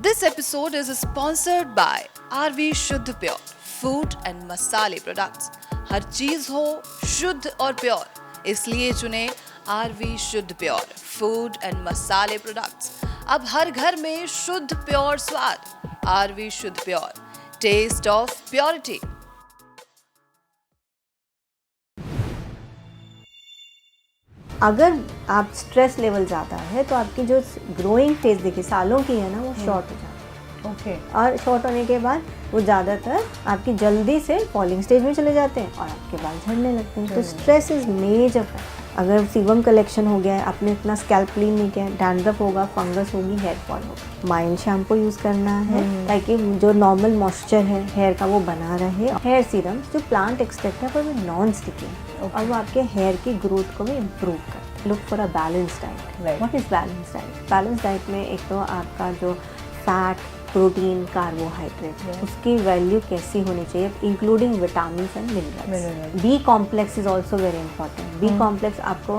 This episode is sponsored by RV शुद्ध pure food and Masale products. हर चीज हो शुद्ध और प्योर, इसलिए चुने RV शुद्ध pure food and Masale products. अब हर घर में शुद्ध प्योर स्वाद। RV शुद्ध प्योर, टेस्ट ऑफ प्योरिटी। अगर आप स्ट्रेस लेवल ज़्यादा है तो आपकी जो ग्रोइंग फेज देखिए सालों की है ना, वो शॉर्ट हो जाती है। ओके। और शॉर्ट होने के बाद वो ज़्यादातर आपकी जल्दी से फॉलिंग स्टेज में चले जाते हैं और आपके बाल झड़ने लगते हैं। तो स्ट्रेस इज मेजर। अगर सीबम कलेक्शन हो गया है, आपने इतना स्कैल्प क्लीन नहीं किया, डैंड्रफ होगा, फंगस होगी, हेयर फॉल होगा। माइल्ड शैम्पू यूज़ करना है ताकि जो नॉर्मल मॉइस्चर है हेयर का वो बना रहे। हेयर सीरम जो प्लांट एक्सट्रैक्ट है पर वो नॉन स्टिकी है और वो आपके हेयर की ग्रोथ को भी इम्प्रूव करता है। Look for a balance diet. What is balance diet? Balance diet में एक तो आपका जो फैट, प्रोटीन, कार्बोहाइड्रेट है उसकी वैल्यू कैसी होनी चाहिए, including vitamin and minerals. B complex is also very important. B complex आपको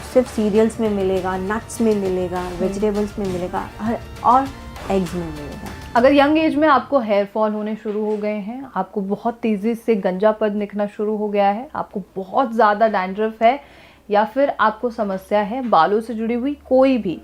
सिर्फ सीरियल्स में मिलेगा, नट्स में मिलेगा, वेजिटेबल्स में मिलेगा और एग्स में मिलेगा। अगर यंग एज में आपको हेयर फॉल होने शुरू हो गए हैं, आपको बहुत तेज़ी से गंजापन दिखना शुरू हो गया है, आपको बहुत ज़्यादा डैंड्रफ है, या फिर आपको समस्या है बालों से जुड़ी हुई कोई भी,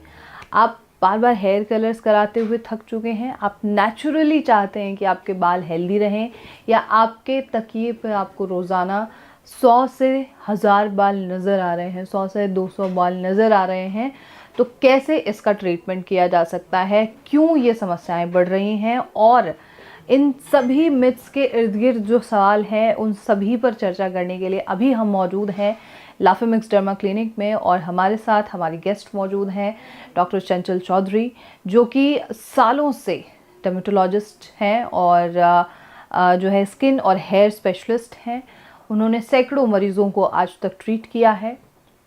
आप बार बार हेयर कलर्स कराते हुए थक चुके हैं, आप नेचुरली चाहते हैं कि आपके बाल हेल्दी रहें, या आपके तकिए पर आपको रोज़ाना 100 से 1000 बाल नज़र आ रहे हैं, 100 से 200 बाल नज़र आ रहे हैं, तो कैसे इसका ट्रीटमेंट किया जा सकता है, क्यों ये समस्याएं बढ़ रही हैं, और इन सभी मिथ्स के इर्द गिर्द जो सवाल हैं उन सभी पर चर्चा करने के लिए अभी हम मौजूद हैं लाफेमिक्स डर्मा क्लिनिक में। और हमारे साथ हमारी गेस्ट मौजूद हैं डॉक्टर चंचल चौधरी, जो कि सालों से डर्मेटोलॉजिस्ट हैं और जो है स्किन और हेयर स्पेशलिस्ट हैं। उन्होंने सैकड़ों मरीज़ों को आज तक ट्रीट किया है,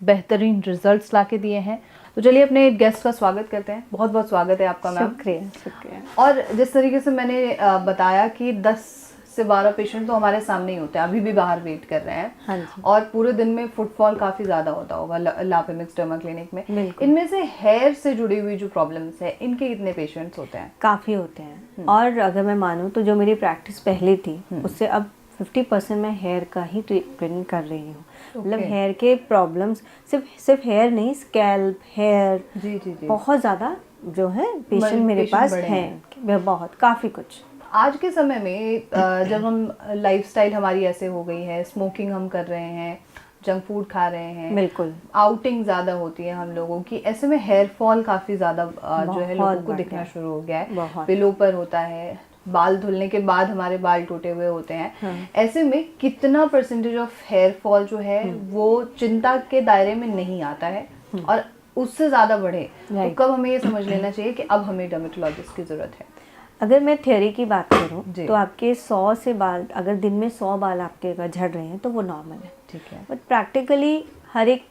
बेहतरीन रिजल्ट्स ला के दिए हैं। तो चलिए अपने गेस्ट का स्वागत करते हैं। बहुत बहुत स्वागत है आपका मैम। शुक्रिया। और जिस तरीके से मैंने बताया कि 10 से 12 पेशेंट तो हमारे सामने ही होते हैं, अभी भी बाहर वेट कर रहे हैं। हाँ जी। और पूरे दिन में फुटफॉल काफ़ी ज़्यादा होता होगा लाफेमिक्स डर्मा क्लिनिक में। इनमें से हेयर से जुड़ी हुई जो प्रॉब्लम्स है, इनके कितने पेशेंट्स होते हैं? काफ़ी होते हैं। और अगर मैं मानूँ तो जो मेरी प्रैक्टिस पहले थी उससे अब 50% मैं हेयर का ही ट्रीटमेंट कर रही हूँ। मतलब हेयर के प्रॉब्लम्स सिर्फ हेयर नहीं, स्कैल्प, हेयर, जी बहुत ज़्यादा जो है पेशेंट मेरे पास हैं, बहुत काफ़ी कुछ। आज के समय में जब हम लाइफस्टाइल हमारी ऐसे हो गई है, स्मोकिंग हम कर रहे हैं, जंक फूड खा रहे हैं, बिल्कुल आउटिंग ज़्यादा होती है हम लोगों की, ऐसे में हेयर फॉल काफ़ी ज़्यादा जो है लोगों को दिखना शुरू हो गया है। पिलो पर होता है, बाल धुलने के बाद हमारे बाल टूटे हुए होते हैं। ऐसे में कितना परसेंटेज ऑफ हेयर फॉल जो है वो चिंता के दायरे में नहीं आता है और उससे ज़्यादा बढ़े, तो कब हमें ये समझ लेना चाहिए कि अब हमें डर्मेटोलॉजिस्ट की ज़रूरत है? अगर मैं थ्योरी की बात करूं तो आपके 100 से बाल, अगर दिन में 100 बाल आपके अगर झड़ रहे हैं तो वो नॉर्मल है, ठीक है। बट प्रैक्टिकली हर एक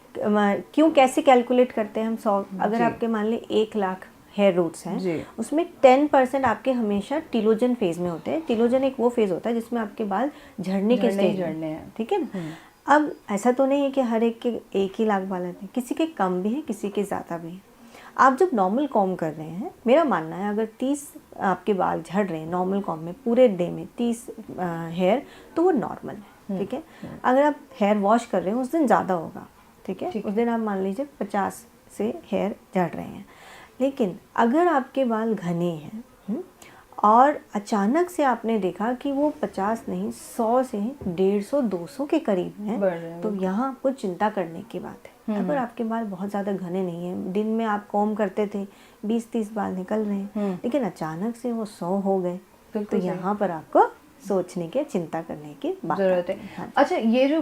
क्यों कैसे कैलकुलेट करते हैं हम 100, अगर आपके मान लें 1 लाख हेयर रूट्स हैं, उसमें 10% आपके हमेशा टीलोजन फेज में होते हैं। टीलोजन एक वो फेज होता है जिसमें आपके बाल झड़ने के स्टेज हैं, ठीक है ना। अब ऐसा तो नहीं है कि हर एक के 1 ही लाख बाल आते हैं, किसी के कम भी हैं, किसी के ज़्यादा भी हैं। आप जब नॉर्मल कॉम कर रहे हैं, मेरा मानना है अगर 30 आपके बाल झड़ रहे हैं नॉर्मल कॉम में पूरे डे में 30 हेयर, तो वो नॉर्मल है, ठीक है। अगर आप हेयर वॉश कर रहे हैं उस दिन ज़्यादा होगा, ठीक है, उस दिन आप मान लीजिए 50 से हेयर झड़ रहे हैं। लेकिन अगर आपके बाल घने हैं और अचानक से आपने देखा कि वो 50 नहीं 100 से 150 200 के करीब हैं, तो यहाँ आपको चिंता करने की बात है। अगर आपके बाल बहुत ज़्यादा घने नहीं हैं, दिन में आप कॉम करते थे 20-30 बाल निकल रहे हैं, लेकिन अचानक से वो 100 हो गए, तो यहाँ पर आपको सोचने की, चिंता करने की जरूरत है। हाँ। अच्छा, ये जो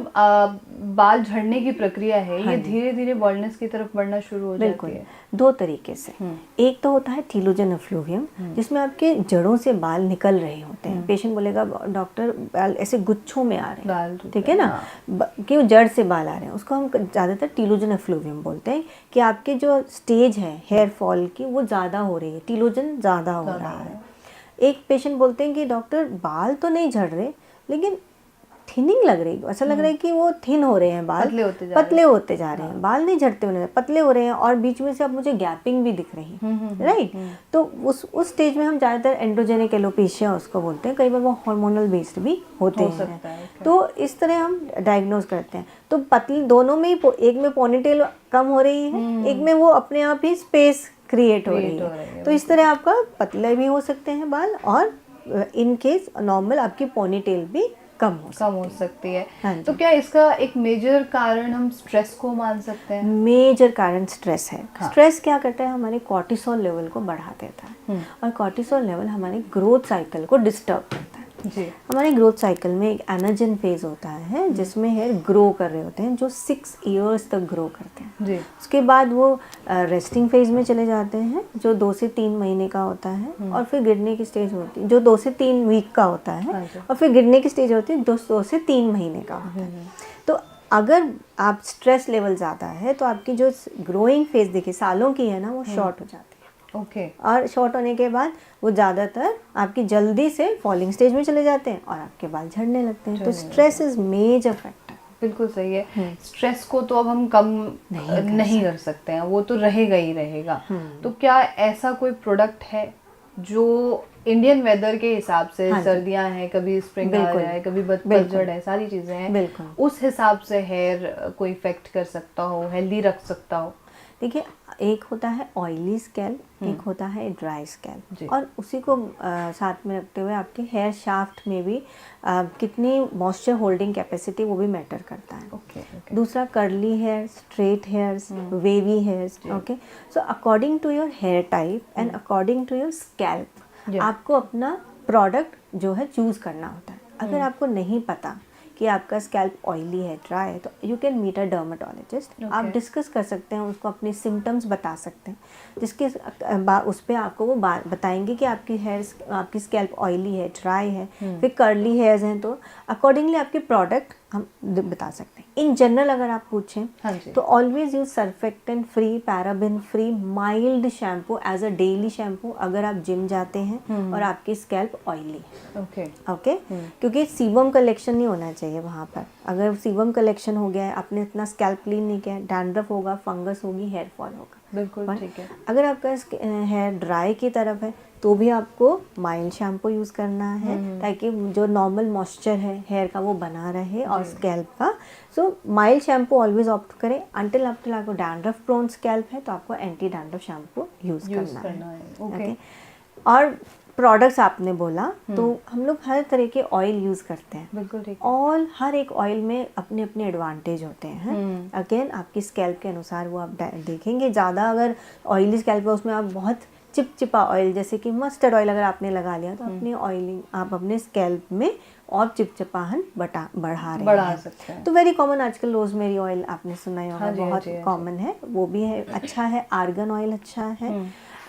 बाल झड़ने की प्रक्रिया है, ये धीरे धीरे बॉल्डनेस की तरफ बढ़ना शुरू हो जाती है? 2 तरीके से। एक तो होता है टीलोजन एफ्लूवियम, जिसमें आपके जड़ों से बाल निकल रहे होते हैं। पेशेंट बोलेगा डॉक्टर बाल ऐसे गुच्छों में आ रहे हैं, ठीक है ना, कि जड़ से बाल आ रहे हैं, उसको हम ज़्यादातर टीलोजन एफ्लूवियम बोलते हैं कि आपके जो स्टेज है हेयर फॉल की वो ज़्यादा हो रही है, टीलोजन ज़्यादा हो रहा है। एक पेशेंट बोलते हैं कि डॉक्टर बाल तो नहीं झड़ रहे लेकिन थिनिंग लग रही है, ऐसा लग रहा है कि वो थिन हो रहे हैं बाल, पतले होते जा रहे हैं, बाल नहीं झड़ते हुए, पतले हो रहे हैं और बीच में से अब मुझे गैपिंग भी दिख रही है, राइट। तो उस स्टेज में हम ज़्यादातर एंड्रोजेनिक एलोपेशिया उसको बोलते हैं, कई बार वो हार्मोनल बेस्ड भी होते हैं। तो इस तरह हम डायग्नोज करते हैं। तो पतले दोनों में ही, एक में पोनीटेल कम हो रही है, एक में वो अपने आप ही स्पेस क्रिएट हो रही है। तो इस तरह आपका पतले भी हो सकते हैं बाल, और इन केस नॉर्मल आपकी पोनीटेल भी कम हो सकती है। तो क्या इसका एक मेजर कारण हम स्ट्रेस को मान सकते हैं? मेजर कारण स्ट्रेस है। स्ट्रेस क्या करता है, हमारे कॉर्टिसोल लेवल को बढ़ा देता है, और कॉर्टिसोल लेवल हमारे ग्रोथ साइकिल को डिस्टर्ब करता है। हमारे ग्रोथ साइकिल में एक एनर्जन फेज होता है जिसमें हेयर ग्रो कर रहे होते हैं, जो 6 इयर्स तक ग्रो करते हैं। उसके बाद वो रेस्टिंग फेज में चले जाते हैं, जो 2 से 3 महीने का होता है, और फिर गिरने की स्टेज होती है, जो 2 से 3 वीक का होता है, और फिर गिरने की स्टेज होती है 2 से 3 महीने का होता है। तो अगर आप स्ट्रेस लेवल ज़्यादा है तो आपकी जो ग्रोइंग फेज देखिए सालों की है ना, वो शॉर्ट हो जाती है। और शॉर्ट होने के बाद वो ज़्यादातर आपकी जल्दी से फॉलिंग स्टेज में चले जाते हैं और आपके बाल झड़ने लगते हैं। तो स्ट्रेस इज मेजर फैक्टर। बिल्कुल सही है। स्ट्रेस को तो अब हम कम नहीं कर सकते हैं, वो तो रहेगा ही रहेगा। तो क्या ऐसा कोई प्रोडक्ट है जो इंडियन वेदर के हिसाब से, सर्दियां हैं, कभी स्प्रिंग आ रहा है, कभी पतझड़ है, सारी चीजें हैं, उस हिसाब से हेयर को इफेक्ट कर सकता हो, हेल्दी रख सकता हो? देखिए, एक होता है ऑयली स्कैल्प, एक होता है ड्राई स्कैल्प, और उसी को साथ में रखते हुए आपके हेयर शाफ्ट में भी कितनी मॉइस्चर होल्डिंग कैपेसिटी वो भी मैटर करता है। दूसरा curly hair, straight hairs, wavy hairs. Okay, so according to your hair type and according to your scalp आपको अपना प्रोडक्ट जो है चूज़ करना होता है। अगर आपको नहीं पता कि आपका स्कैल्प ऑयली है, ड्राई है, तो you can meet a dermatologist. आप डिस्कस कर सकते हैं, उसको अपने सिम्टम्स बता सकते हैं, जिसके उस पर आपको वो बताएंगे कि आपकी स्कैल्प ऑयली है, ड्राई है, फिर कर्ली हेयर्स हैं, तो अकॉर्डिंगली आपके प्रोडक्ट हम बता सकते हैं। इन जनरल अगर आप पूछें तो always use surfactant free, paraben free, mild shampoo as a daily shampoo अगर आप जिम जाते हैं और आपकी स्कैल्प ऑयली है। ओके, क्योंकि सीबम कलेक्शन नहीं होना चाहिए वहाँ पर। अगर सीबम कलेक्शन हो गया है, आपने इतना स्कैल्प क्लीन नहीं किया, डैंड्रफ होगा, फंगस होगी, हेयर फॉल होगा। बिल्कुल ठीक है। अगर आपका हेयर ड्राई की तरफ है तो भी आपको माइल्ड शैम्पू यूज़ करना है, ताकि जो नॉर्मल मॉइस्चर है हेयर का वो बना रहे और स्कैल्प का। सो माइल्ड शैम्पू ऑलवेज ऑप्ट करें। अंटिल आपको डैंड्रफ प्रोन स्कैल्प है तो आपको एंटी डैंड्रफ शैम्पू यूज़ करना है। ओके, और प्रोडक्ट्स आपने बोला, तो हम लोग हर तरह के ऑयल यूज़ करते हैं। बिल्कुल ठीक। और हर एक ऑयल में अपने अपने एडवांटेज होते हैं। अगेन आपकी स्कैल्प के अनुसार वो आप देखेंगे। ज़्यादा अगर ऑयली स्कैल्प है उसमें आप बहुत चिपचिपा ऑयल, जैसे कि मस्टर्ड ऑयल अगर आपने लगा लिया तो अपनी ऑयलिंग आप अपने स्कैल्प में और चिपचिपाहन बढ़ा सकते हैं। तो वेरी कॉमन आजकल रोजमेरी ऑयल आपने सुना ही होगा, बहुत कॉमन है, वो भी है, अच्छा है। आर्गन ऑयल अच्छा है।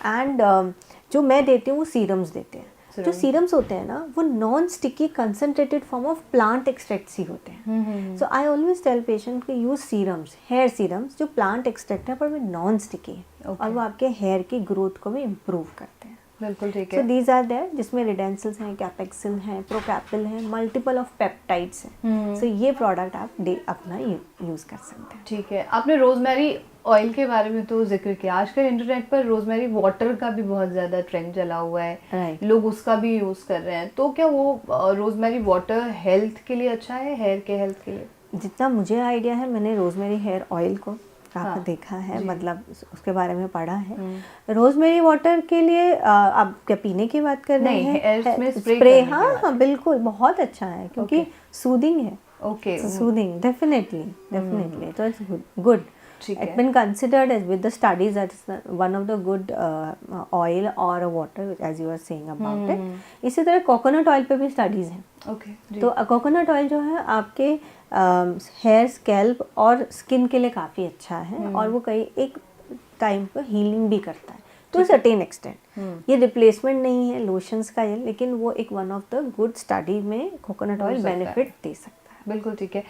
एंड जो मैं देती हूँ वो सीरम्स देते हैं। जो सीरम्स होते हैं ना, वो non sticky concentrated form of plant extracts ही होते हैं। So I always tell patient कि यूज सीरम्स, हेयर सीरम्स जो प्लांट एक्सट्रैक्ट है पर वो नॉन स्टिकी है, और वो आपके हेयर की ग्रोथ को भी इम्प्रूव करते हैं। बिल्कुल ठीक है। सो दीज आर देयर, जिसमें रिडेंसिल्स हैं, कैपेक्सिल हैं, प्रोकैपिल हैं, मल्टीपल ऑफ पेप्टाइड्स हैं। सो ये प्रोडक्ट आप अपना यूज कर सकते हैं। ठीक है। आपने रोजमेरी ऑयल के बारे में तो जिक्र किया। आजकल इंटरनेट पर रोजमेरी वाटर का भी बहुत ज़्यादा ट्रेंड चला हुआ है, लोग उसका भी यूज़ कर रहे हैं। तो क्या वो रोजमेरी वाटर हेल्थ के लिए अच्छा है, हेयर के हेल्थ के लिए? जितना मुझे आइडिया है, मैंने रोजमेरी हेयर ऑयल को काफ़ी देखा है, मतलब उसके बारे में पढ़ा है। रोजमेरी वाटर के लिए आप क्या पीने की बात कर रहे हैं? स्प्रे, हाँ बिल्कुल, बहुत अच्छा है, क्योंकि सूदिंग है। ओके, सूदिंग, डेफिनेटली, तो it's good. It's been considered as with the studies that it's one of the good oil or a water, as you are saying about it. इसी तरह कोकोनट ऑयल पे भी studies हैं। तो coconut oil जो है आपके हेयर, स्कैल्प और स्किन के लिए काफ़ी अच्छा है, और वो एक टाइम पर हीलिंग भी करता है तो सर्टेन एक्सटेंट। ये रिप्लेसमेंट नहीं है लोशंस का ये, लेकिन वो एक one of the good study में कोकोनट ऑयल बेनिफिट दे सकता है। बिल्कुल ठीक है।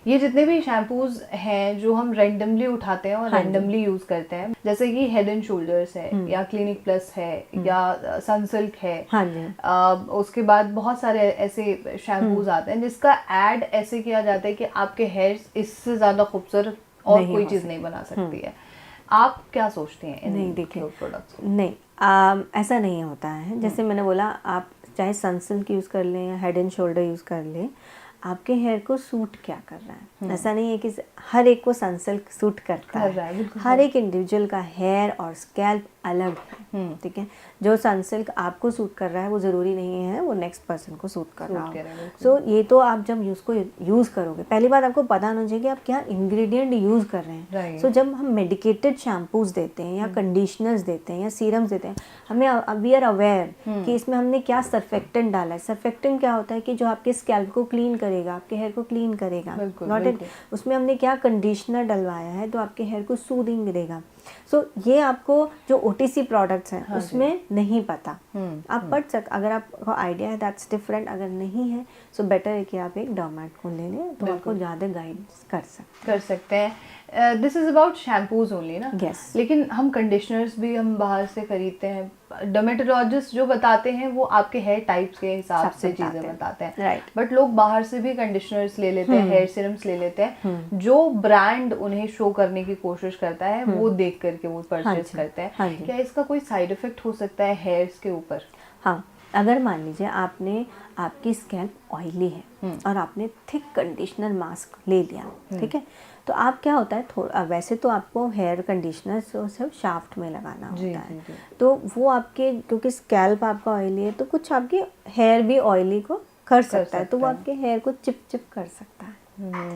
ये जितने भी शैम्पूज हैं जो हम रैंडमली उठाते हैं और रैंडमली यूज करते हैं, जैसे कि हेड एंड शोल्डर्स है या क्लिनिक प्लस है या सनसिल्क है, हाँ जी, उसके बाद बहुत सारे ऐसे शैम्पूज आते हैं जिसका ऐड ऐसे किया जाता है कि आपके हेयर इससे ज्यादा खूबसूरत और कोई चीज नहीं बना सकती है। आप क्या सोचते हैं इन प्रोडक्ट्स? नहीं, ऐसा नहीं होता है। जैसे मैंने बोला, आप चाहे सनसिल्क यूज़ कर लें या हेड एंड शोल्डर यूज़ कर लें, आपके हेयर को सूट क्या कर रहा है। ऐसा नहीं है कि हर एक को सनसिल्क सूट करता है। हर एक इंडिविजुअल का हेयर और स्कैल्प अलग है, ठीक है। जो सनसिल्क आपको सूट कर रहा है वो ज़रूरी नहीं है वो नेक्स्ट पर्सन को सूट कर रहा हो। सो ये तो आप जब उसको यूज़ करोगे, पहली बात आपको पता होना चाहिए कि आप क्या इंग्रेडिएंट यूज़ कर रहे हैं। सो जब हम मेडिकेटेड शैम्पूज देते हैं या कंडीशनर्स देते हैं या सीरम्स देते हैं, हमें वी आर अवेयर कि इसमें हमने क्या सर्फेक्टेंट डाला है। सर्फेक्टेंट क्या होता है कि जो आपके स्कैल्प को क्लीन करेगा, आपके हेयर को क्लीन करेगा, नॉट इट। उसमें हमने क्या कंडीशनर डलवाया है तो आपके हेयर को सूदिंग देगा। सो ये आपको जो OTC प्रोडक्ट्स हैं उसमें नहीं पता। आप पढ़ अगर आपको आइडिया है दैट्स डिफरेंट, अगर नहीं है सो बेटर है कि आप एक डर्मेट को ले लें तो आपको ज़्यादा गाइड कर सकते हैं। This is about shampoos only ना? Yes. लेकिन हम कंडीशनर्स भी हम बाहर से खरीदते हैं। डर्मेटोलॉजिस्ट जो बताते हैं वो आपके हेयर टाइप्स के हिसाब से चीजें बताते हैं, राइट। बट लोग बाहर से भी कंडीशनर्स ले लेते हैं, हेयर सीरम्स ले लेते हैं, जो ब्रांड उन्हें शो करने की कोशिश करता है वो देख करके वो परचेज करते हैं। क्या इसका कोई साइड इफेक्ट हो सकता है हेयर्स के ऊपर? हाँ, अगर मान लीजिए आपकी स्कैल्प ऑयली है और आपने थिक कंडीशनर मास्क ले लिया, ठीक है, तो आप क्या होता है, थोड़ा वैसे तो आपको हेयर कंडीशनर सिर्फ शाफ्ट में लगाना होता है, तो वो आपके क्योंकि स्कैल्प आपका ऑयली है तो कुछ आपके हेयर भी ऑयली को कर सकता है, तो वो आपके हेयर को चिप कर सकता है,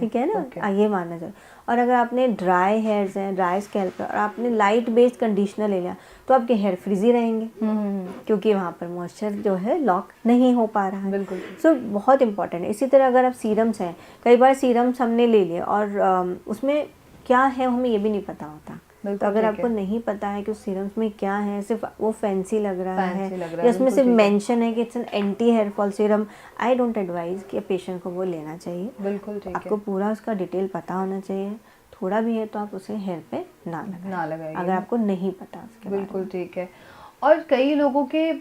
ठीक है ना। ये मानना चाहिए। और अगर आपने ड्राई हेयर्स हैं, ड्राई स्कैल्प और आपने लाइट बेस्ड कंडीशनर ले लिया तो आपके हेयर फ्रिजी रहेंगे क्योंकि वहाँ पर मॉइस्चर जो है लॉक नहीं हो पा रहा है। बिल्कुल। सो बहुत इंपॉर्टेंट है। इसी तरह अगर आप सीरम्स हैं, कई बार सीरम्स हमने ले लिए और उसमें क्या है हमें ये भी नहीं पता होता। तो अगर आपको नहीं पता है कि उस सीरम्स में क्या है, सिर्फ वो फैंसी लग रहा है या उसमें सिर्फ मेंशन है कि it's an anti hair fall serum, I don't advise कि पेशेंट को वो लेना चाहिए। बिल्कुल ठीक है। आपको पूरा उसका डिटेल पता होना चाहिए। थोड़ा भी है तो आप उसे हेयर पे ना लगाइए अगर आपको नहीं पता उसके। बिल्कुल ठीक है। और कई लोगों के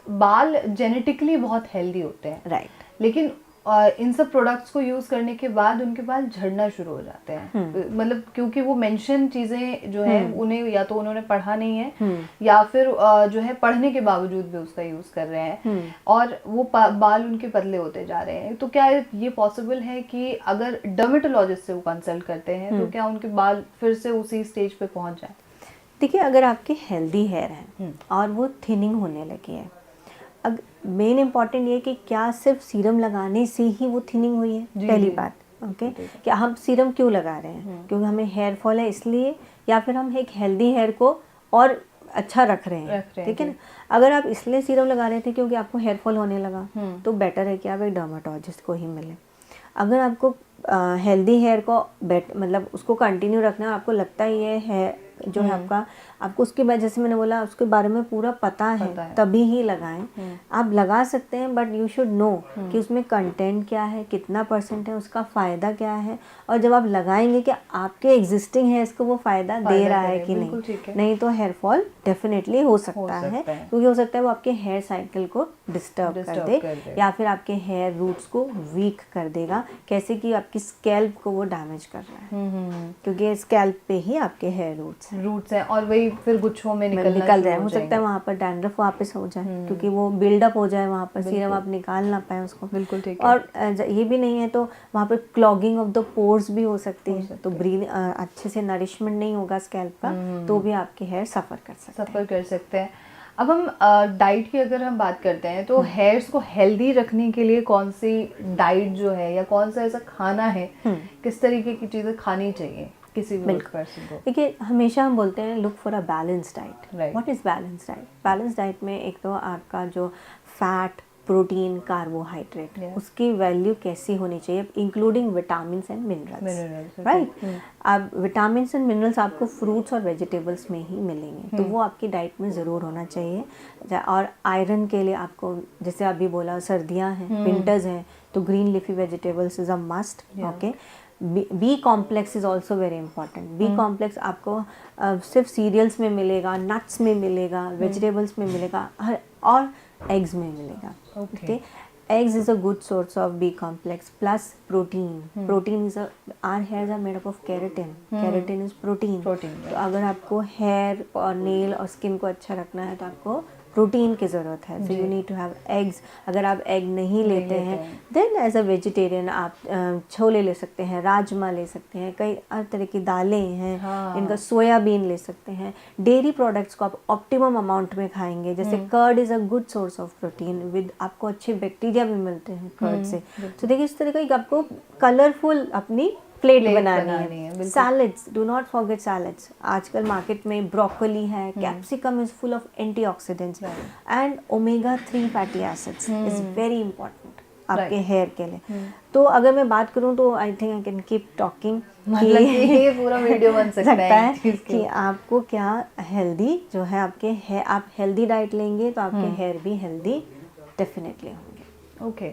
बाल जेनेटिकली बहुत हेल्दी होते हैं, राइट, लेकिन इन सब प्रोडक्ट्स को यूज करने के बाद उनके बाल झड़ना शुरू हो जाते हैं। मतलब क्योंकि वो मेंशन चीजें जो है उन्हें या तो उन्होंने पढ़ा नहीं है या फिर जो है पढ़ने के बावजूद भी उसका यूज कर रहे हैं और वो बाल उनके पतले होते जा रहे हैं। तो क्या ये पॉसिबल है कि अगर डर्मेटोलॉजिस्ट से वो कंसल्ट करते हैं तो क्या उनके बाल फिर से उसी स्टेज पे पहुंच जाए? देखिए, अगर आपके हेल्दी हेयर है और वो थिनिंग होने लगी है, मेन इम्पॉर्टेंट ये कि क्या सिर्फ सीरम लगाने से ही वो थिनिंग हुई है, पहली बात। ओके, क्या हम सीरम क्यों लगा रहे हैं? क्योंकि हमें हेयर फॉल है इसलिए, या फिर हम एक हेल्दी हेयर को और अच्छा रख रहे हैं, ठीक है ना। अगर आप इसलिए सीरम लगा रहे थे क्योंकि आपको हेयर फॉल होने लगा तो बेटर है कि आप एक डर्मेटोलॉजिस्ट को ही मिलें। अगर आपको हेल्दी हेयर को मतलब उसको कंटिन्यू रखना है, आपको लगता है ये है जो है आपको उसके बाद जैसे मैंने बोला उसके बारे में पूरा पता है तभी ही लगाएं। आप लगा सकते हैं बट यू शुड नो कि उसमें कंटेंट क्या है, कितना % है, उसका फ़ायदा क्या है, और जब आप लगाएंगे कि आपके एग्जिस्टिंग हेयर्स को वो फ़ायदा दे रहा है कि नहीं तो हेयर फॉल डेफिनेटली हो सकता है क्योंकि हो सकता है वो आपके हेयर साइकिल को डिस्टर्ब कर दे या फिर आपके हेयर रूट्स को वीक कर देगा, कैसे कि आपकी स्कैल्प को वो डैमेज कर रहा है क्योंकि स्कैल्प पे ही आपके हेयर रूट्स हैं और वही फिर गुच्छों में निकल जाए। हो सकता है वहाँ पर डैंड्रफ वापस हो जाए क्योंकि वो बिल्डअप हो जाए वहाँ पर, सीरम आप निकाल ना पाए उसको। बिल्कुल ठीक है। और ये भी नहीं है तो वहाँ पर क्लॉगिंग ऑफ द पोर्स भी हो सकती है, तो ब्रीथ अच्छे से नरिशमेंट नहीं होगा स्कैल्प का तो भी आपके हेयर सफ़र कर सकते हैं। अब हम डाइट की अगर हम बात करते हैं तो हेयर्स को हेल्दी रखने के लिए कौन सी डाइट जो है या कौन सा ऐसा खाना है, किस तरीके की चीज़ें खानी चाहिए किसी भी पर्सन को? देखिए, हमेशा हम बोलते हैं look for a balance diet. What is balance diet? Balance diet में एक तो आपका जो फैट, प्रोटीन, कार्बोहाइड्रेट उसकी वैल्यू कैसी होनी चाहिए, including vitamins and minerals, right. अब विटामिन्स एंड मिनरल्स आपको फ्रूट्स और वेजिटेबल्स में ही मिलेंगे तो वो आपकी डाइट में ज़रूर होना चाहिए। और आयरन के लिए आपको जैसे अभी बोला सर्दियाँ हैं, विंटर्स हैं, तो green leafy vegetables is a must. Okay, B complex is also very important. B complex आपको सिर्फ सीरियल्स में मिलेगा, नट्स में मिलेगा, वेजिटेबल्स में मिलेगा, और एग्स में मिलेगा। Okay, eggs is a good source of B complex plus protein. Protein is our hairs are made up of keratin. Keratin is protein. तो अगर आपको हेयर और नेल और स्किन को अच्छा रखना है तो आपको प्रोटीन की ज़रूरत है। So you need to have eggs. अगर आप एग नहीं लेते हैं देन एज अ वेजिटेरियन आप छोले ले सकते हैं, राजमा ले सकते हैं, कई हर तरह की दालें हैं, इनका सोयाबीन ले सकते हैं। डेयरी प्रोडक्ट्स को आप ऑप्टिमम अमाउंट में खाएंगे, जैसे curd is a good source of protein with आपको अच्छे बैक्टीरिया भी मिलते हैं कर्ड से। तो देखिए इस तरह का आपको कलरफुल अपनी प्लेट बनानी है। Salads, do not forget salads. आजकल मार्केट में ब्रोकोली है, capsicum is full of antioxidants and omega 3 fatty acids is very important आपके हेयर के लिए। तो अगर मैं बात करूं तो I think I can keep talking, मतलब ये पूरा वीडियो बन सकता है कि आपको क्या हेल्दी जो है आपके हेयर, आप हेल्दी डाइट लेंगे तो आपके हेयर भी हेल्दी डेफिनेटली होंगे। ओके,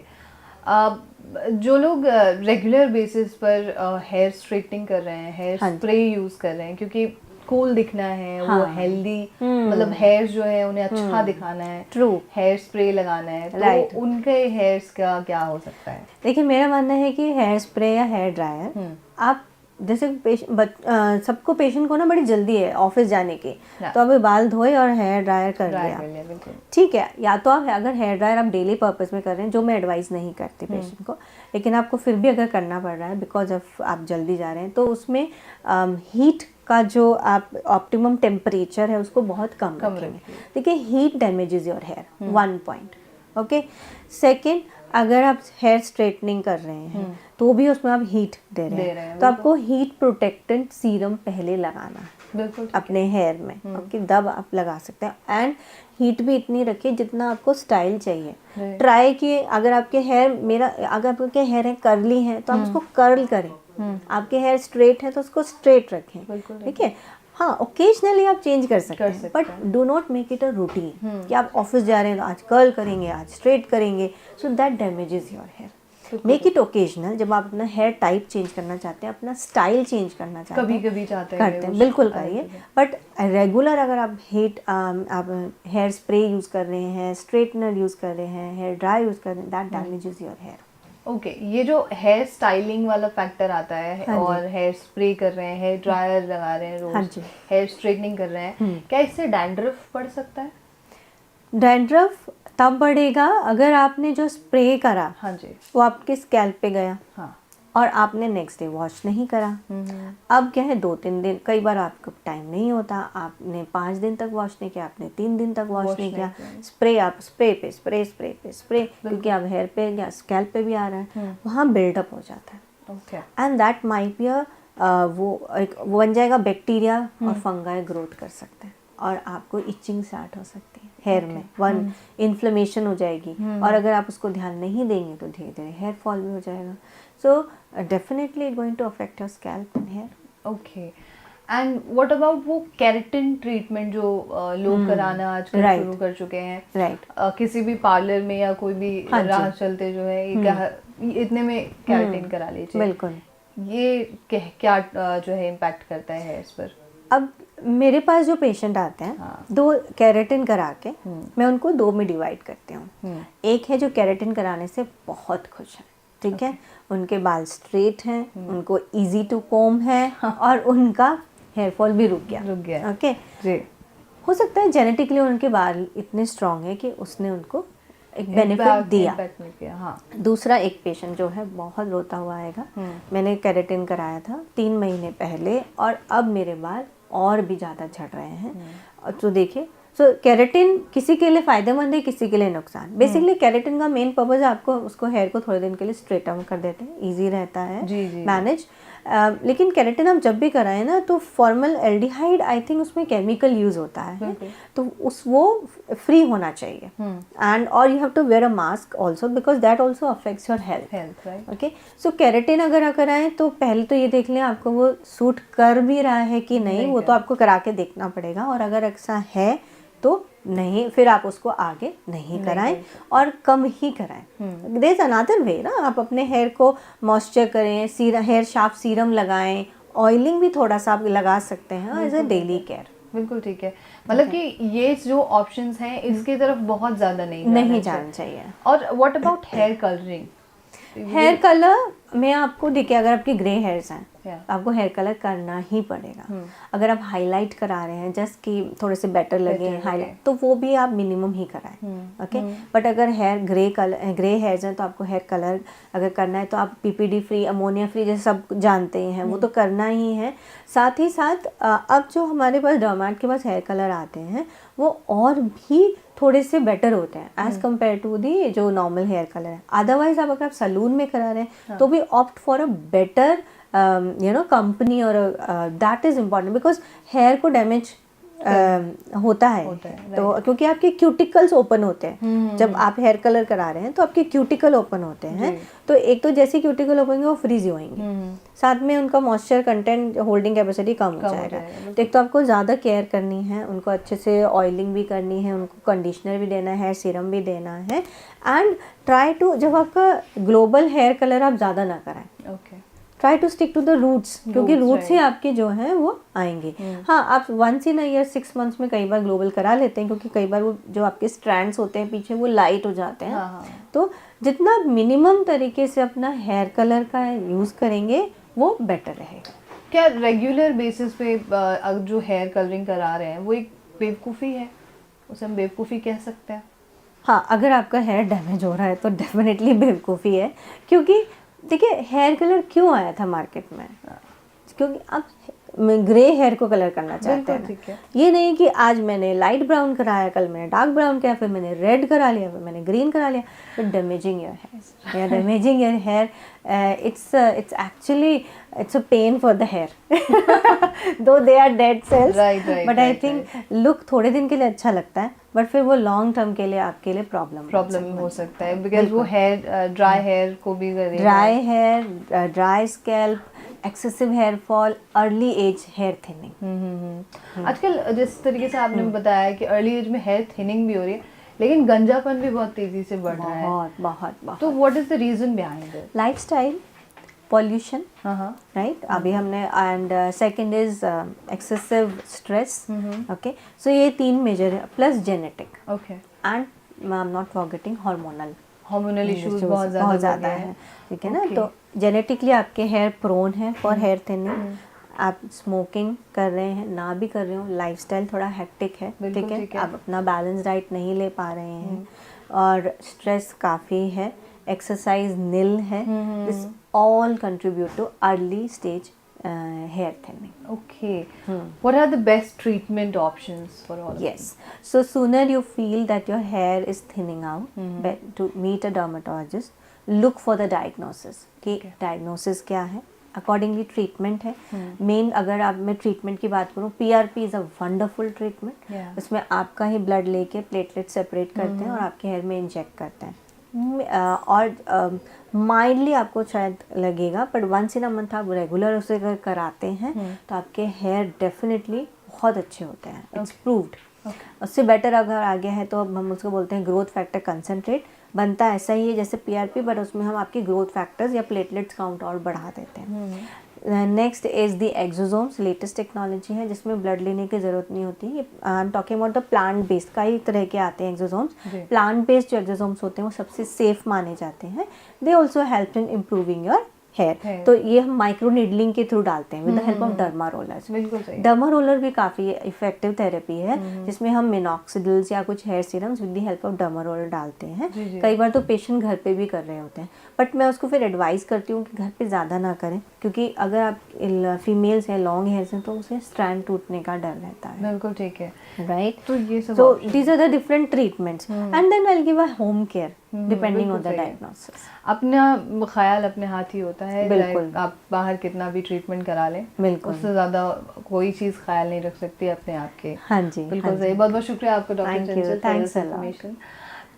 जो लोग रेगुलर बेसिस पर हेयर स्ट्रेटनिंग कर रहे हैं, हेयर स्प्रे यूज कर रहे हैं क्योंकि कूल दिखना है, वो हेल्दी मतलब हेयर जो है उन्हें अच्छा दिखाना है, ट्रू, हेयर स्प्रे लगाना है, तो उनके हेयर्स का क्या हो सकता है? देखिए मेरा मानना है कि हेयर स्प्रे या हेयर ड्रायर आप जैसे सबको पेशेंट को ना बड़ी जल्दी है ऑफिस जाने की, तो अभी बाल धोए और हेयर ड्रायर कर लिया, ठीक है। या तो आप अगर हेयर ड्रायर आप डेली पर्पस में कर रहे हैं, जो मैं एडवाइस नहीं करती पेशेंट को, लेकिन आपको फिर भी अगर करना पड़ रहा है बिकॉज ऑफ आप जल्दी जा रहे हैं, तो उसमें हीट का जो आप ऑप्टिमम टेम्परेचर है उसको बहुत कम रखेंगे। देखिए heat damages your hair, 1 point. Okay, second, अगर आप हेयर स्ट्रेटनिंग कर रहे हैं तो भी उसमें आप हीट दे रहे हैं, तो आपको हीट प्रोटेक्टेंट सीरम पहले लगाना है अपने हेयर में। ओके, तब आप लगा सकते हैं। एंड हीट भी इतनी रखिए जितना आपको स्टाइल चाहिए। ट्राई किए, अगर आपके हेयर अगर आपके हेयर है कर्ली है तो आप उसको कर्ल करें, आपके हेयर स्ट्रेट है तो उसको स्ट्रेट रखें, ठीक है। हाँ, ओकेजनली आप चेंज कर सकते हैं, but do not make it a routine कि आप ऑफिस जा रहे हैं तो आज कर्ल करेंगे, आज स्ट्रेट करेंगे, so that damages your hair. Make it occasional, जब आप अपना हेयर टाइप चेंज करना चाहते हैं, अपना स्टाइल चेंज करना चाहते हैं, कभी चाहते हैं, बिल्कुल करिए। बट रेगुलर अगर आप आप हेयर स्प्रे यूज कर रहे हैं, स्ट्रेटनर यूज कर रहे हैं, हेयर ड्राई यूज कर रहे हैं, that damages your hair. Okay, ये जो हेयर स्टाइलिंग वाला फैक्टर आता है और हेयर स्प्रे कर रहे हैं, हेयर ड्रायर लगा रहे हैं रोज, हेयर स्ट्रेटनिंग कर रहे हैं, क्या इससे डैंड्रफ बढ़ सकता है? डैंड्रफ तब बढ़ेगा अगर आपने जो स्प्रे करा वो आपके स्कैल्प पे गया और आपने नेक्स्ट डे वॉश नहीं करा। अब क्या है, 2-3 दिन, कई बार आपको टाइम नहीं होता, आपने 5 दिन तक वॉश नहीं किया, आपने 3 दिन तक वॉश नहीं किया, स्प्रे आप स्प्रे पे स्प्रे स्प्रे पे स्प्रे, क्योंकि आप हेयर पे या स्कैल्प पे भी आ रहा है, वहाँ बिल्डअप हो जाता है। एंड दैट माइट बी वो बन जाएगा, बैक्टीरिया और फंगाई ग्रोथ कर सकते हैं और आपको इचिंग स्टार्ट हो सकती है हेयर में, इन्फ्लेमेशन हो जाएगी, और अगर आप उसको ध्यान नहीं देंगे तो धीरे धीरे हेयर फॉल भी हो जाएगा। So definitely it going to affect your scalp and hair. Okay, and what about वो केराटिन ट्रीटमेंट जो लोग कराना आजकल शुरू कर चुके हैं, किसी भी पार्लर में या कोई भी राह चलते जो है इतने में केराटिन करा लीजिए, बिल्कुल। ये क्या जो है इम्पैक्ट करता है हेयर्स पर? अब मेरे पास जो पेशेंट आते हैं, 2 केराटिन करा के मैं उनको 2 में डिवाइड करती हूँ। एक है जो केराटिन कराने से बहुत खुश है, ठीक है, उनके बाल स्ट्रेट हैं, उनको इजी टू कोम है और उनका हेयर फॉल भी रुक गया। ओके, हो सकता है जेनेटिकली उनके बाल इतने स्ट्रांग है कि उसने उनको एक बेनिफिट दिया। दूसरा एक पेशेंट जो है बहुत रोता हुआ आएगा, मैंने केराटिन कराया था 3 महीने पहले और अब मेरे बाल और भी ज़्यादा झड़ रहे हैं। तो देखिए, सो केराटिन किसी के लिए फ़ायदेमंद है, किसी के लिए नुकसान। बेसिकली केराटिन का मेन पर्पज़ है आपको उसको हेयर को थोड़े दिन के लिए स्ट्रेटन कर देते हैं, इजी रहता है मैनेज। लेकिन केराटिन हम जब भी कराएं ना तो फॉर्मल एल्डिहाइड आई थिंक उसमें केमिकल यूज होता है, तो वो फ्री होना चाहिए। एंड और you have to wear a mask also because that also affects your health. Okay, so keratin अगर कराएं तो पहले तो ये देख लें आपको वो सूट कर भी रहा है कि नहीं, वो तो आपको करा के देखना पड़ेगा, और अगर ऐसा है तो नहीं, फिर आप उसको आगे नहीं कराएं और कम ही कराएं। देयर इज अनदर वे ना, आप अपने हेयर को मॉइस्चर करें, हेयर शाफ्ट सीरम लगाएं, ऑयलिंग भी थोड़ा सा आप लगा सकते हैं एज अ डेली केयर। बिल्कुल ठीक है, मतलब कि ये जो ऑप्शंस हैं इसकी तरफ बहुत ज़्यादा नहीं जाना चाहिए। और what about hair colouring? Hair colour में आपको देखिए, अगर आपके ग्रे हेयर्स हैं आपको हेयर कलर करना ही पड़ेगा। अगर आप हाईलाइट करा रहे हैं जस्ट कि थोड़े से बेटर लगे हाईलाइट, तो वो भी आप मिनिमम ही कराएं, ओके। बट अगर हेयर ग्रे हेयर्स हैं तो आपको हेयर कलर अगर करना है तो आप पीपीडी फ्री, अमोनिया फ्री जैसे सब जानते हैं वो तो करना ही है। साथ ही साथ अब जो हमारे पास डर्मेट के पास हेयर कलर आते हैं वो और भी थोड़े से बेटर होते हैं एज कम्पेयर टू दी जो नॉर्मल हेयर कलर है। अदरवाइज अगर आप सलून में करा रहे हैं तो भी opt for a better company, और that is important because hair को डैमेज होता है तो क्योंकि आपके क्यूटिकल्स ओपन होते हैं जब आप हेयर कलर करा रहे हैं तो आपके क्यूटिकल ओपन होते हैं, तो एक तो जैसे क्यूटिकल ओपन होंगे वो फ्रीज होंगे, साथ में उनका मॉइस्चर कंटेंट होल्डिंग कैपेसिटी कम हो जाएगा। तो एक तो आपको ज़्यादा केयर करनी है, उनको अच्छे से ऑयलिंग भी करनी है, उनको कंडीशनर भी देना है, सीरम भी देना है, एंड ट्राई टू, जब आपका ग्लोबल हेयर कलर आप ज़्यादा ना कराएं, try to stick to the roots, क्योंकि रूट्स ही आपके जो हैं वो आएंगे। हाँ, आप once in a year 6 months में कई बार ग्लोबल करा लेते हैं, क्योंकि कई बार वो जो आपके स्ट्रैंड्स होते हैं पीछे वो लाइट हो जाते हैं। तो जितना मिनिमम तरीके से अपना हेयर कलर का यूज़ करेंगे वो बेटर रहेगा। क्या रेगुलर बेसिस पे जो हेयर कलरिंग करा रहे हैं वो एक बेवकूफ़ी है, उसे हम बेवकूफ़ी कह सकते हैं? हाँ, अगर आपका हेयर डैमेज हो रहा है तो डेफिनेटली बेवकूफ़ी है, क्योंकि देखिए हेयर कलर क्यों आया था मार्केट में, क्योंकि आप ग्रे हेयर को कलर करना चाहते हैं। ये नहीं कि आज मैंने लाइट ब्राउन कराया, कल मैंने डार्क ब्राउन किया, फिर मैंने रेड करा लिया, फिर मैंने ग्रीन करा लिया, but damaging your hair, damaging your hair, it's actually it's a pain for the hair though they are dead cells, but I think look थोड़े दिन के लिए अच्छा लगता है, बट फिर वो लॉन्ग टर्म के लिए आपके लिए प्रॉब्लम हो सकता है, बिकॉज वो हेयर ड्राई हेयर को भी करेगा, dry hair, dry scalp, excessive hair fall, early age hair thinning. आजकल जिस तरीके से आपने बताया कि अर्ली एज में हेयर थिनिंग भी हो रही है, लेकिन गंजापन भी बहुत तेजी से बढ़ रहा है। बहुत। तो what is the reason behind it? Lifestyle, pollution, right, अभी हमने, and second is excessive stress, okay. So ये 3 मेजर है, plus genetic, okay, and I am not forgetting hormonal issues बहुत ज़्यादा है, ठीक है ना। तो जेनेटिकली आपके हेयर प्रोन है फॉर हेयर थिनिंग। आप स्मोकिंग कर रहे हैं, ना भी कर रहे हो, लाइफस्टाइल थोड़ा हेक्टिक है, ठीक है, आप अपना बैलेंस डाइट नहीं ले पा रहे हैं, और स्ट्रेस काफ़ी है, एक्सरसाइज नील है, this all contribute too early stage hair thinning. Okay. What are the best treatment options for all of them? Yes. So sooner you feel that your hair is thinning out, to meet a dermatologist, look for the diagnosis. कि diagnosis क्या है, accordingly treatment है। Main अगर आप मैं treatment की बात करूँ, PRP is a wonderful treatment. उसमें आपका ही ब्लड लेके प्लेटलेट सेपरेट करते हैं और आपके हेयर में इंजेक्ट करते हैं, और माइल्डली आपको शायद लगेगा, but once in a month आप रेगुलर उसे अगर कराते हैं तो आपके हेयर डेफिनेटली बहुत अच्छे होते हैं, इट्स प्रूव्ड। उससे बेटर अगर आ गया है तो अब हम उसको बोलते हैं ग्रोथ फैक्टर कंसनट्रेट, बनता ऐसा ही है जैसे PRP, बट उसमें हम आपकी ग्रोथ फैक्टर्स या प्लेटलेट्स काउंट और बढ़ा देते हैं। Next is the exosomes, latest technology है जिसमें ब्लड लेने की ज़रूरत नहीं होती। I am talking about the plant based, कई तरह के आते हैं एक्सोसोम्स। प्लांट बेस्ड जो एक्सोसोम्स होते हैं वो सबसे सेफ माने जाते हैं। They also help in improving your hair. तो ये हम माइक्रो नीडलिंग के थ्रू डालते हैं with the help of derma rollers. Derma roller भी काफ़ी इफेक्टिव थेरेपी है जिसमें हम मिनॉक्सिडिल्स या कुछ hair serums with the help of derma roller डालते हैं। कई बार तो पेशेंट घर पे भी कर रहे होते हैं, बट मैं उसको फिर एडवाइस करती हूँ कि घर पे ज़्यादा ना करें, क्योंकि अगर आप फीमेल्स हैं, लॉन्ग हेयर्स हैं, तो उसे स्ट्रैंड टूटने का डर रहता है। बिल्कुल ठीक है, राइट। तो ये सब, so these are the different treatments, and then I will give a home care depending on the diagnosis. अपना ख्याल अपने हाथ ही होता है, बिल्कुल। आप बाहर कितना भी ट्रीटमेंट करा लें, बिल्कुल, उससे ज़्यादा कोई चीज़ ख्याल नहीं रख सकती अपने आप के। हाँ जी, बिल्कुल सही। बहुत बहुत शुक्रिया आपका डॉक्टर चंचल, थैंक्स इन्फॉर्मेशन।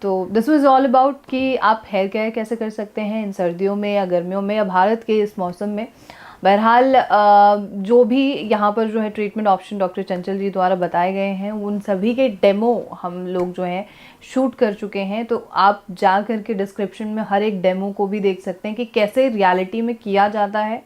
तो दिस वाज ऑल अबाउट कि आप हेयर केयर कैसे कर सकते हैं इन सर्दियों में या गर्मियों में या भारत के इस मौसम में। बहरहाल जो भी यहाँ पर जो है ट्रीटमेंट ऑप्शन डॉक्टर चंचल जी द्वारा बताए गए हैं उन सभी के डेमो हम लोग जो है शूट कर चुके हैं, तो आप जा करके डिस्क्रिप्शन में हर एक डेमो को भी देख सकते हैं कि कैसे रियलिटी में किया जाता है,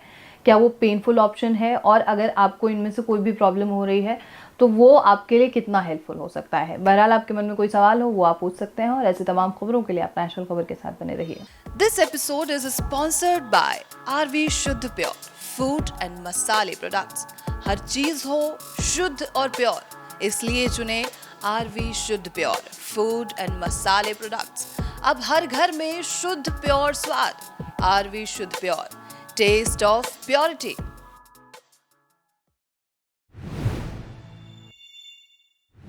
क्या वो पेनफुल ऑप्शन है, और अगर आपको इनमें से कोई भी प्रॉब्लम हो रही है तो वो आपके लिए कितना हेल्पफुल हो सकता है। बहरहाल आपके मन में कोई सवाल हो वो आप पूछ सकते हैं, और ऐसी तमाम खबरों के लिए आप नेशनल खबर के साथ बने रहिए। This episode is sponsored by RV Shuddh pure food and Masale products. हर चीज हो शुद्ध और प्योर, इसलिए चुने RV Shuddh pure food and Masale products. अब हर घर में शुद्ध प्योर स्वाद। RV Shuddh pure, test of purity.